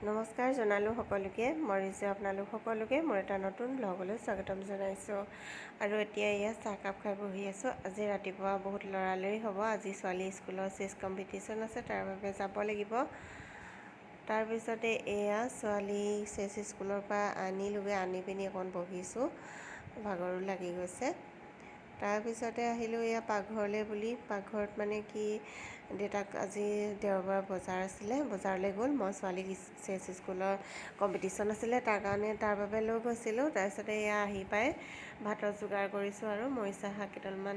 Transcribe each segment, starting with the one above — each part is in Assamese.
নমস্কাৰ জনালোঁ সকলোকে। মই ৰিজু আপোনালোক সকলোকে মোৰ এটা নতুন ব্লগলৈ স্বাগতম জনাইছোঁ। আৰু এতিয়া ইয়াত চাহকাপ খাই বহি আছোঁ। আজি ৰাতিপুৱা বহুত লৰালৰি হ'ব। আজি ছোৱালী স্কুলৰ চেছ কম্পিটিশ্যন আছে, তাৰ বাবে যাব লাগিব। তাৰপিছতে এয়া ছোৱালী চেছ স্কুলৰ পৰা আনি পিনি অকণ বহিছোঁ, ভাগৰো লাগি গৈছে। তাৰপিছতে আহিলোঁ এয়া পাকঘৰলৈ বুলি। পাকঘৰত মানে কি, দেউতাক আজি দেওবাৰ বজাৰ আছিলে, বজাৰলৈ গ'ল। মই ছোৱালীক চেছ স্কুলৰ কম্পিটিশ্যন আছিলে তাৰ বাবে লৈ গৈছিলোঁ। তাৰপিছতে এয়া আহি পাই ভাতৰ যোগাৰ কৰিছোঁ আৰু মৰিচা শাক কেইডালমান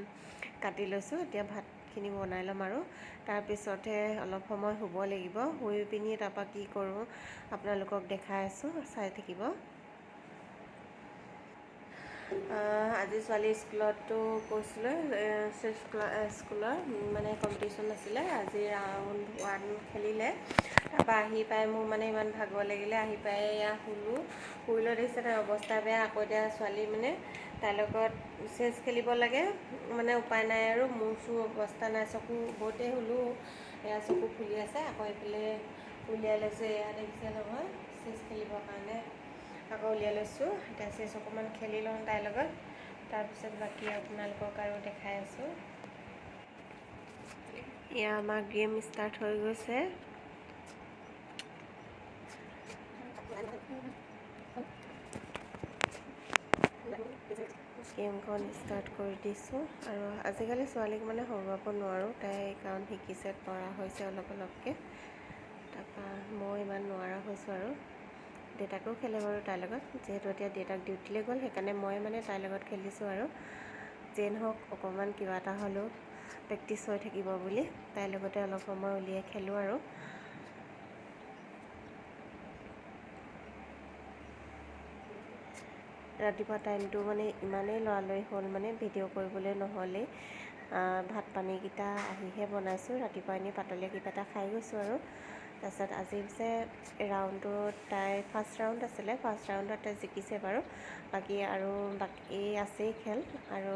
কাটি লৈছোঁ। এতিয়া ভাতখিনি বনাই ল'ম আৰু তাৰপিছতহে অলপ সময় শুব লাগিব। শুই পিনি তাৰপৰা কি কৰোঁ আপোনালোকক দেখাই আছোঁ, চাই থাকিব। আজি ছোৱালী স্কুলতো কৈছিলোঁ চেছ স্কুলৰ মানে কম্পিটিশ্যন আছিলে। আজি ৰাউণ্ড 1 খেলিলে। তাৰপৰা আহি পাই মোৰ মানে ইমান ভাগৰ লাগিলে, আহি পাই এয়া শুই লৈ দেখিছে তাইৰ অৱস্থা বেয়া। আকৌ এতিয়া ছোৱালী মানে তাইৰ লগত চেছ খেলিব লাগে, মানে উপায় নাই আৰু। মোৰ চোৰ অৱস্থা নাই, চকু বহুতেই শুলোঁ, এয়া চকু ফুলি আছে। আকৌ এইফালে উলিয়াই লৈছোঁ, এয়া দেখিছে নহয় চেছ খেলিবৰ কাৰণে আকৌ উলিয়াই লৈছোঁ। এতিয়া চেছ অকণমান খেলি লওঁ তাইৰ লগত, তাৰপিছত বাকী আপোনালোকক আৰু দেখাই আছোঁ। এয়া আমাৰ গেম ষ্টাৰ্ট হৈ গৈছে। গেমখন ষ্টাৰ্ট কৰি দিছোঁ। আৰু আজিকালি ছোৱালীক মানে হৰুৱাব নোৱাৰোঁ, তাই কাৰণ শিকিছে, পৰা হৈছে অলপকৈ। তাৰপৰা মই ইমান নোৱাৰা হৈছোঁ আৰু। দেউতাকেও খেলে বাৰু তাইৰ লগত, যিহেতু এতিয়া দেউতাক ডিউটিলৈ গ'ল, সেইকাৰণে মই মানে তাইৰ লগত খেলিছোঁ আৰু। যেই নহওক অকণমান কিবা এটা হ'লেও প্ৰেক্টিছ হৈ থাকিব বুলি তাইৰ লগতে অলপ সময় উলিয়াই খেলোঁ আৰু। ৰাতিপুৱা টাইমটো মানে ইমানেই লৰালৰি হ'ল, মানে ভিডিঅ' কৰিবলৈ নহ'লেই। ভাত পানীকেইটা আহিহে বনাইছোঁ। ৰাতিপুৱা এনেই পাতলীয়া কিবা এটা খাই গৈছোঁ আৰু। তাৰপিছত আজি পিছে ৰাউণ্ডটোত তাই ফাৰ্ষ্ট ৰাউণ্ড আছিলে, ফাৰ্ষ্ট ৰাউণ্ডত তাই জিকিছে বাৰু। বাকী আছেই খেল, আৰু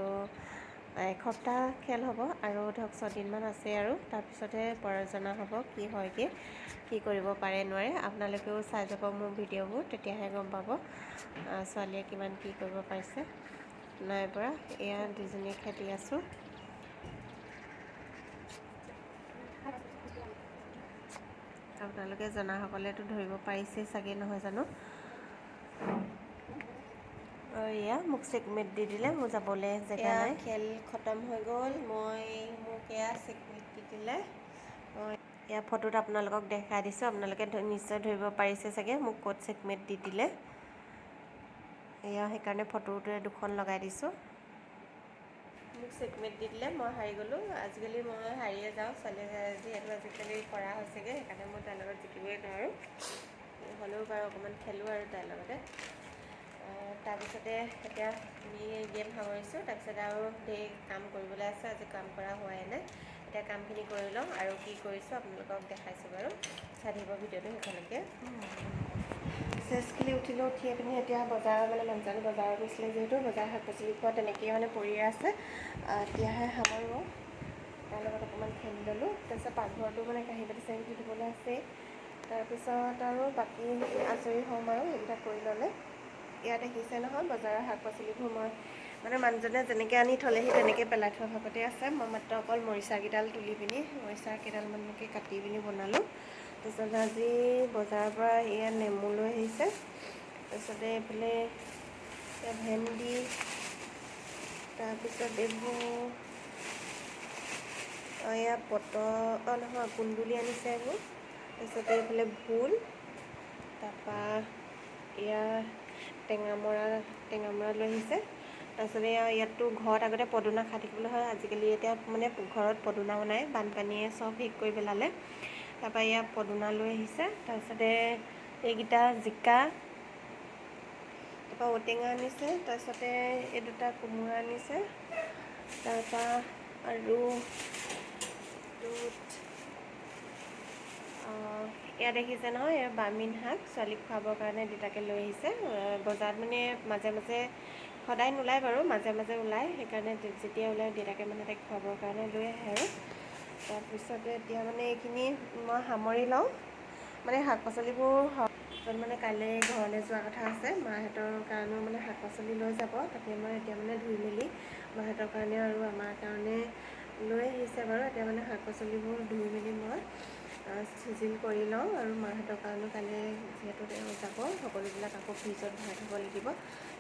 এসপ্তাহ খেল হ'ব আৰু ধৰক 6 দিনমান আছে আৰু। তাৰপিছতহে জনা হ'ব কি হয়গৈ, কি কৰিব পাৰে নোৱাৰে। আপোনালোকেও চাই যাব মোৰ ভিডিঅ'বোৰ, তেতিয়াহে গম পাব ছোৱালীয়ে কিমান কি কৰিব পাৰিছে নাই পৰা। এয়া দুজনীয়ে খেলি আছোঁ। আপোনালোকে জনাসকলেতো ধৰিব পাৰিছেই চাগে, নহয় জানো। এয়া মোক চেকমেট দি দিলে, মোৰ যাবলৈ জেগা নাই। খেল খতম হৈ গ'ল, মোক এয়া চেকমেট দি দিলে। এয়া ফটোত আপোনালোকক দেখাই দিছোঁ, আপোনালোকে নিশ্চয় ধৰিব পাৰিছে চাগে মোক ক'ত চেকমেট দি দিলে। এয়া সেইকাৰণে ফটোটোৱে 2খন লগাই দিছোঁ। মোক চেকমেট দি দিলে, মই হাৰি গ'লোঁ। আজিকালি মই হাৰিয়ে যাওঁ, ছোৱালীয়ে যিহেতু আজিকালি কৰা হৈছেগৈ, সেইকাৰণে মই তাইৰ লগত জিকিবই নোৱাৰোঁ। হ'লেও বাৰু অকণমান খেলোঁ আৰু তাইৰ লগতে। তাৰপিছতে এতিয়া আমি গেম সামৰিছোঁ। তাৰপিছতে আৰু ধেৰ কাম কৰিবলৈ আছে, আজি কাম কৰা হোৱাই নাই। এতিয়া কামখিনি কৰি লওঁ আৰু কি কৰিছোঁ আপোনালোকক দেখাইছোঁ বাৰু, চাই থাকিব ভিডিঅ'টো শেষলৈকে। চেছ খেলি উঠিলোঁ, উঠি পিনি এতিয়া বজাৰৰ মানে মানুহজনে বজাৰত গৈছিলে, যিহেতু বজাৰ শাক পাচলি খোৱা তেনেকৈয়ে মানে পৰিয়ে আছে। এতিয়াহে সামৰোঁ, তাৰ লগত অকণমান খেলি ল'লোঁ। তাৰপিছত পাকঘৰটো মানে কাঁহী বাতি ধুবলৈ আছেই। তাৰপিছত আৰু বাকী আজৰি হ'ম আৰু সেইকেইটা কৰি ল'লে। ইয়াত দেখিছে নহয় বজাৰৰ শাক পাচলিবোৰ মই মানে মানুহজনে যেনেকৈ আনি থ'লেহি তেনেকৈ পেলাই থোৱা ভাগতে আছে। মই মাত্ৰ অকল মৰিচা কেইডাল তুলি পিনি মৰিচা কেইডালমানকৈ কাটি পিনি বনালোঁ। তাৰপিছত আজি বজাৰৰ পৰা এয়া নেমু লৈ আহিছে। তাৰপিছতে এইফালে ভেন্দি, তাৰপিছত এইবোৰ এয়া নহয় কুন্দুলি আনিছে এইবোৰ। তাৰপিছতে এইফালে ভোল, তাৰপৰা এয়া টেঙামৰা লৈ আহিছে। তাৰপিছতে ইয়াততো ঘৰত আগতে পদুনা খাই থাকিবলৈ হয়, আজিকালি এতিয়া মানে ঘৰত পদুনাও নাই, বানপানীয়ে চব শেষ কৰি পেলালে। তাৰপৰা এয়া পদুনা লৈ আহিছে। তাৰপিছতে এইকেইটা জিকা, তাৰপৰা ঔটেঙা আনিছে। তাৰপিছতে এই 2টা কোমোৰা আনিছে। তাৰপৰা আৰু এয়া দেখিছে নহয়, এয়া বামিন শাক ছোৱালীক খুৱাবৰ কাৰণে দেউতাকে লৈ আহিছে। বজাৰত মানে মাজে মাজে, সদায় নোলায় বাৰু, মাজে মাজে ওলায়। সেইকাৰণে যেতিয়া ওলায় দেউতাকে মানে তাইক খুৱাবৰ কাৰণে লৈ আহে আৰু। তাৰপিছতে এতিয়া মানে এইখিনি মই সামৰি লওঁ। মানে শাক পাচলিবোৰ মানে কাইলৈ ঘৰলৈ যোৱা কথা আছে, মাহঁতৰ কাৰণেও মানে শাক পাচলি লৈ যাব, তাকে মই এতিয়া মানে ধুই মেলি মাহঁতৰ কাৰণে আৰু আমাৰ কাৰণে লৈ আহিছে বাৰু। এতিয়া মানে শাক পাচলিবোৰ ধুই মেলি মই চিজিল কৰি লওঁ, আৰু মাহঁতৰ কাৰণেও কাইলৈ যিহেতু তেওঁ যাব, সকলোবিলাক আকৌ ফ্ৰিজত ভৰাই থ'ব লাগিব,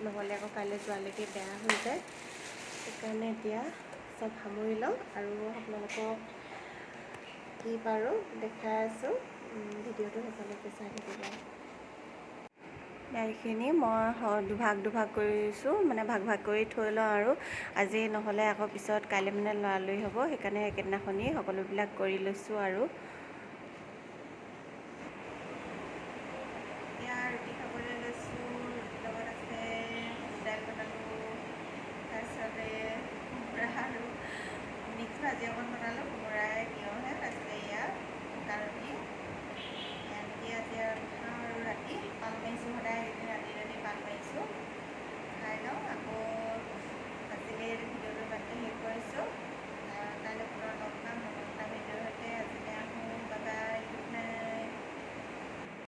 নহ'লে আকৌ কাইলৈ যোৱালৈকে বেয়া হৈ যায়। সেইকাৰণে এতিয়া চব সামৰি লওঁ আৰু আপোনালোকক কি পাৰোঁ দেখাই আছোঁ, ভিডিঅ'টো শেষলৈকে চাই থাকিব। এইখিনি মই দুভাগ কৰিছোঁ, মানে ভাগ কৰি থৈ লওঁ, আৰু আজি নহ'লে আকৌ পিছত কাইলৈ মানে লৰালৰি হ'ব, সেইকাৰণে একেদিনাখনি সকলোবিলাক কৰি লৈছোঁ আৰু